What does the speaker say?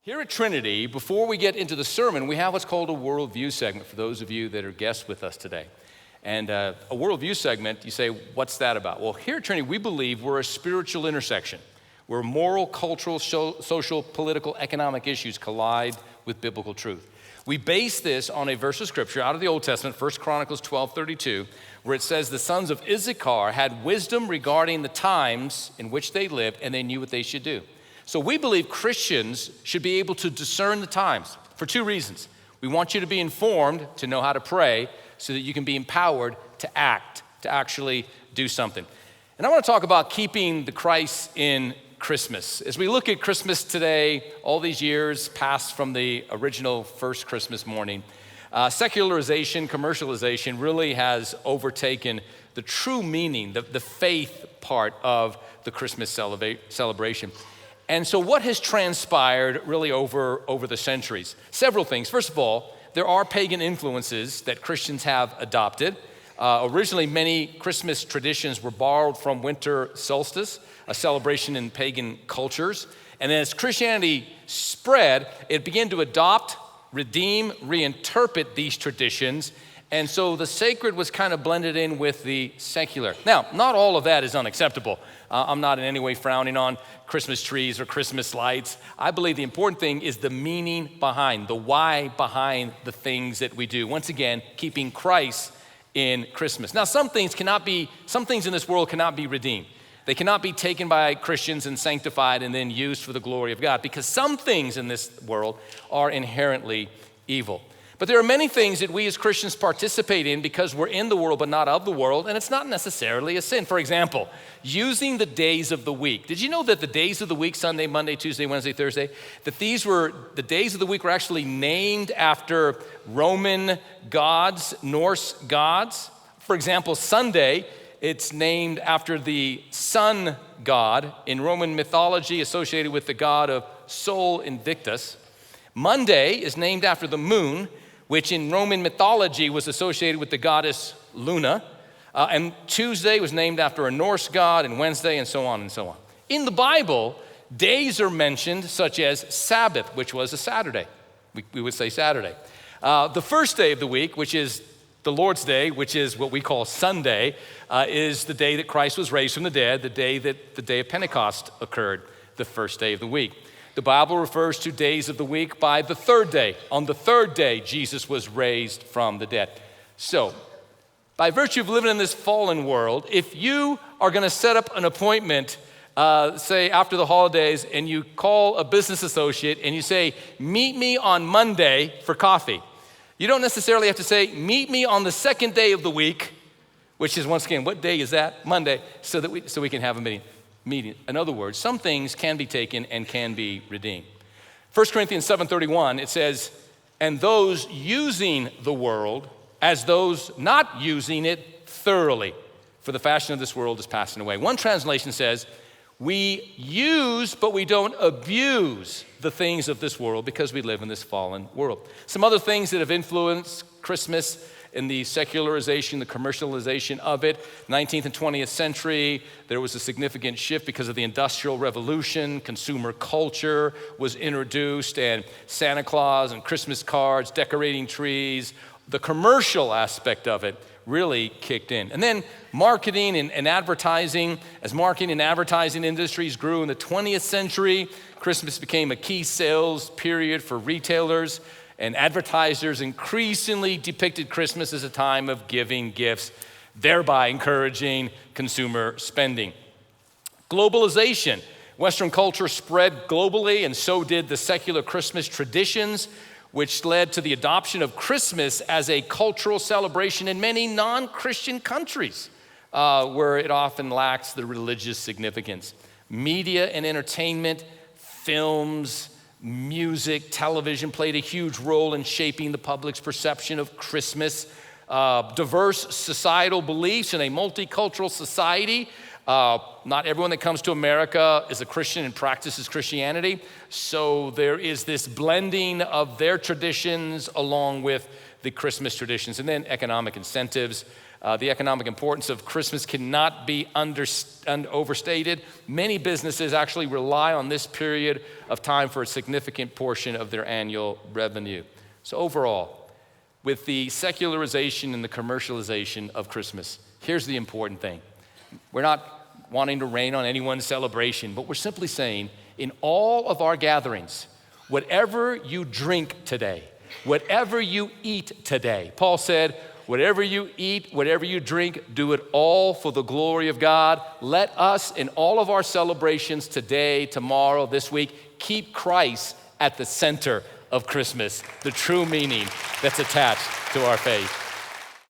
Here at Trinity, before we get into the sermon, we have what's called a Worldview segment for those of you that are guests with us today. And a Worldview segment, you say, what's that about? Well, here at Trinity, we believe we're a spiritual intersection where moral, cultural, social, political, economic issues collide with biblical truth. We base this on a verse of scripture out of the Old Testament, 1 Chronicles 12:32, where it says the sons of Issachar had wisdom regarding the times in which they lived, and they knew what they should do. So we believe Christians should be able to discern the times for two reasons. We want you to be informed, to know how to pray, so that you can be empowered to act, to actually do something. And I want to talk about keeping the Christ in Christmas. As we look at Christmas today, all these years passed from the original first Christmas morning, secularization, commercialization really has overtaken the true meaning, the faith part of the Christmas celebration. And so what has transpired really over the centuries? Several things. First of all, there are pagan influences that Christians have adopted. Originally, many Christmas traditions were borrowed from winter solstice, a celebration in pagan cultures. And then as Christianity spread, it began to adopt, redeem, reinterpret these traditions. And so the sacred was kind of blended in with the secular. Now, not all of that is unacceptable. I'm not in any way frowning on Christmas trees or Christmas lights. I believe the important thing is the meaning behind, the why behind the things that we do. Once again, keeping Christ in Christmas. Now, some things in this world cannot be redeemed. They cannot be taken by Christians and sanctified and then used for the glory of God, because some things in this world are inherently evil. But there are many things that we as Christians participate in because we're in the world but not of the world, and it's not necessarily a sin. For example, using the days of the week. Did you know that the days of the week, Sunday, Monday, Tuesday, Wednesday, Thursday, that the days of the week were actually named after Roman gods, Norse gods? For example, Sunday, it's named after the sun god in Roman mythology associated with the god of Sol Invictus. Monday is named after the moon, which in Roman mythology was associated with the goddess Luna. And Tuesday was named after a Norse god, and Wednesday, and so on and so on. In the Bible, days are mentioned such as Sabbath, which was a Saturday. We would say Saturday. The first day of the week, which is the Lord's Day, which is what we call Sunday, is the day that Christ was raised from the dead, the day that the day of Pentecost occurred, the first day of the week. The Bible refers to days of the week by the third day. On the third day, Jesus was raised from the dead. So, by virtue of living in this fallen world, if you are going to set up an appointment, say after the holidays, and you call a business associate and you say, meet me on Monday for coffee, you don't necessarily have to say, meet me on the second day of the week, which is, once again, what day is that? Monday, so we can have a meeting. In other words, some things can be taken and can be redeemed. 1 Corinthians 7:31, it says, and those using the world as those not using it thoroughly, for the fashion of this world is passing away. One translation says, we use but we don't abuse the things of this world because we live in this fallen world. Some other things that have influenced Christmas in the secularization, the commercialization of it, 19th and 20th century, there was a significant shift because of the Industrial Revolution. Consumer culture was introduced, and Santa Claus and Christmas cards, decorating trees, the commercial aspect of it really kicked in. And then marketing and advertising, as marketing and advertising industries grew in the 20th century, Christmas became a key sales period for retailers, and advertisers increasingly depicted Christmas as a time of giving gifts, thereby encouraging consumer spending. Globalization. Western culture spread globally, and so did the secular Christmas traditions, which led to the adoption of Christmas as a cultural celebration in many non-Christian countries, where it often lacks the religious significance. Media and entertainment, films, music, television played a huge role in shaping the public's perception of Christmas. Diverse societal beliefs in a multicultural society. Not everyone that comes to America is a Christian and practices Christianity. So there is this blending of their traditions along with the Christmas traditions. And then economic incentives. The economic importance of Christmas cannot be overstated. Many businesses actually rely on this period of time for a significant portion of their annual revenue. So overall, with the secularization and the commercialization of Christmas, here's the important thing. We're not wanting to rain on anyone's celebration, but we're simply saying in all of our gatherings, whatever you drink today, whatever you eat today, Paul said, whatever you eat, whatever you drink, do it all for the glory of God. Let us, in all of our celebrations today, tomorrow, this week, keep Christ at the center of Christmas, the true meaning that's attached to our faith.